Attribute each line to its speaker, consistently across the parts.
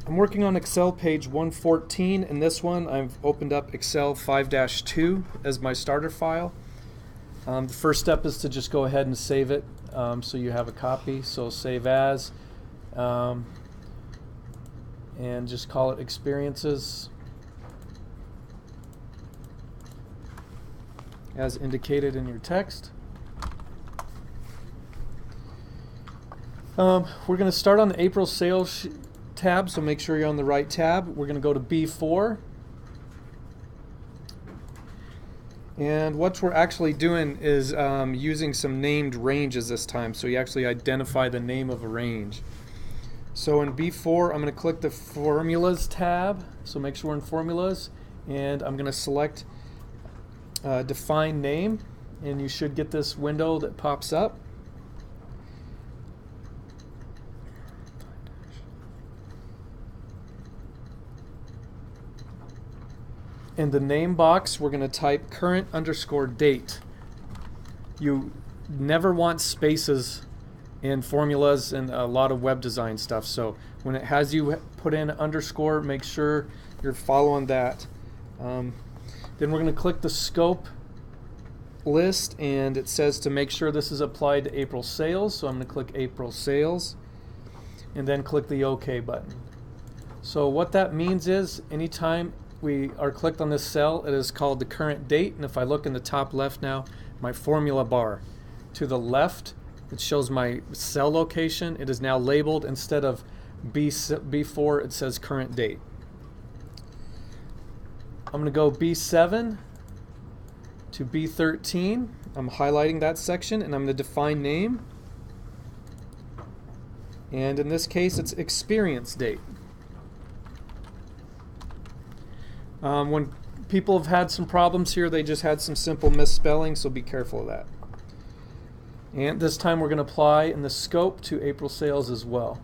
Speaker 1: I'm working on Excel page 114. In this one, I've opened up Excel 5-2 as my starter file. The first step is to just go ahead and save it so you have a copy. So save as, and just call it experiences as indicated in your text. We're going to start on the April sales tab, so make sure you're on the right tab. We're going to go to B4. And what we're actually doing is using some named ranges this time, so you actually identify the name of a range. So in B4, I'm going to click the Formulas tab, so make sure we're in Formulas, and I'm going to select Define Name, and you should get this window that pops up. In the name box, we're going to type current_date. You never want spaces in formulas and a lot of web design stuff. So when it has you put in underscore, make sure you're following that. Then we're going to click the scope list, and it says to make sure this is applied to April sales. So I'm going to click April sales and then click the OK button. So what that means is anytime we are clicked on this cell, it is called the current date, and if I look in the top left now, my formula bar. To the left, it shows my cell location. It is now labeled, instead of B4, it says current date. I'm going to go B7 to B13. I'm highlighting that section, and I'm going to define name. And in this case, it's experience date. When people have had some problems here, they just had some simple misspelling, so be careful of that. And this time we're going to apply in the scope to April sales as well.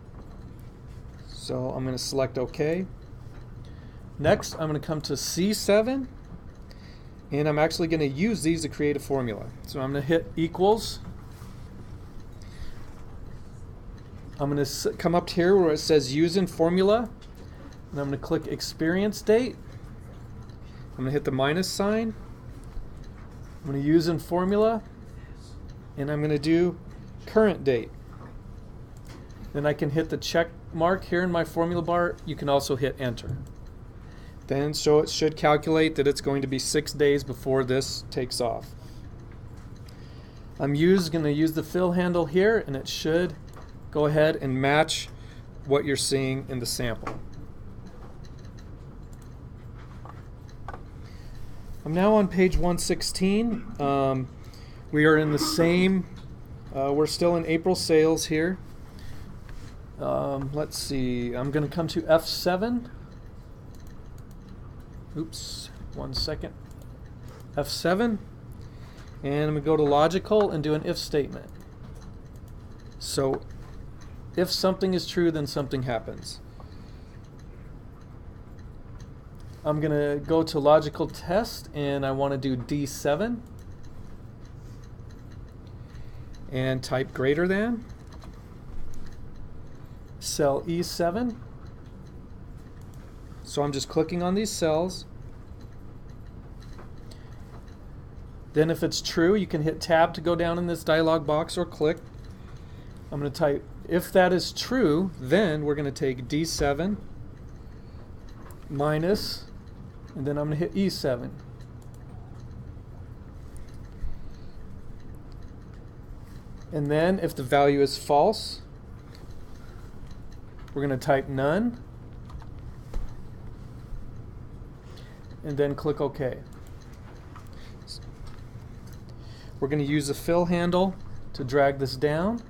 Speaker 1: So I'm going to select OK. Next, I'm going to come to C7, and I'm actually going to use these to create a formula. So I'm going to hit equals. I'm going to come up to here where it says use in formula, and I'm going to click experience date. I'm going to hit the minus sign. I'm going to use in formula, and I'm going to do current date. Then I can hit the check mark here in my formula bar. You can also hit enter. Then so it should calculate that it's going to be 6 days before this takes off. I'm going to use the fill handle here, and it should go ahead and match what you're seeing in the sample. I'm now on page 116. We are in the same, we're still in April sales here. Let's see, I'm going to come to F7. Oops, 1 second. F7. And I'm going to go to logical and do an if statement. So if something is true, then something happens. I'm going to go to logical test, and I want to do D7 and type greater than, cell E7. So I'm just clicking on these cells. Then if it's true, you can hit tab to go down in this dialog box, or click. I'm going to type, if that is true, then we're going to take D7 minus, and then I'm going to hit E7. And then if the value is false, we're going to type none, and then click OK. We're going to use the fill handle to drag this down,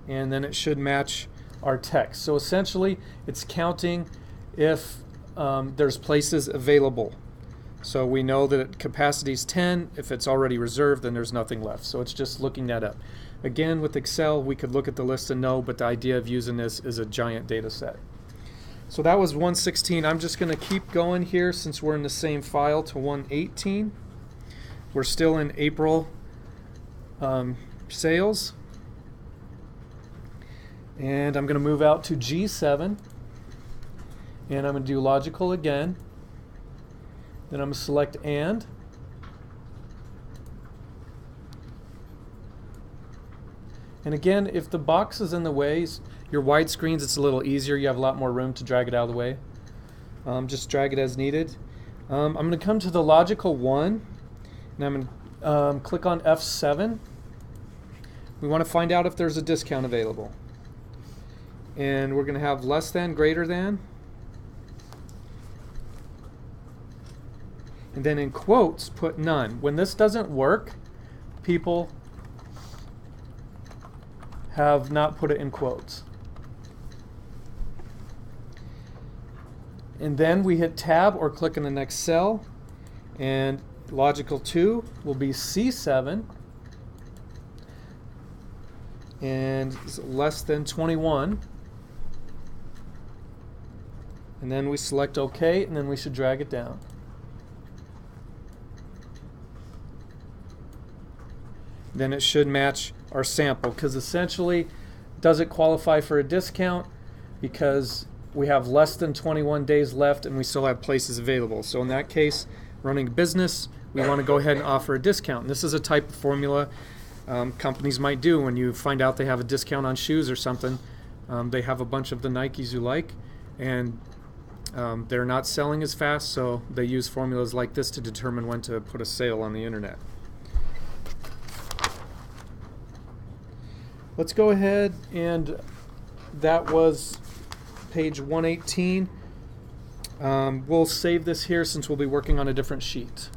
Speaker 1: and then it should match our text. So essentially, it's counting if there's places available. So we know that capacity is 10. If it's already reserved, then there's nothing left. So it's just looking that up. Again, with Excel, we could look at the list and know, but the idea of using this is a giant data set. So that was 116. I'm just going to keep going here since we're in the same file to 118. We're still in April sales. And I'm going to move out to G7. And I'm going to do logical again. Then I'm going to select and. And again, if the box is in the way, your widescreens, it's a little easier. You have a lot more room to drag it out of the way. Just drag it as needed. I'm going to come to the logical one, and I'm going to click on F7. We want to find out if there's a discount available. And we're going to have less than, greater than. And then in quotes, put none. When this doesn't work, people have not put it in quotes. And then we hit tab or click in the next cell, and logical 2 will be C7 and less than 21. And then we select OK, and then we should drag it down. Then it should match our sample, because essentially, does it qualify for a discount? Because we have less than 21 days left and we still have places available. So in that case, running a business, we want to go ahead and offer a discount. And this is a type of formula companies might do when you find out they have a discount on shoes or something. They have a bunch of the Nikes you like, and they're not selling as fast, so they use formulas like this to determine when to put a sale on the internet. Let's go ahead, and that was page 118. We'll save this here since we'll be working on a different sheet.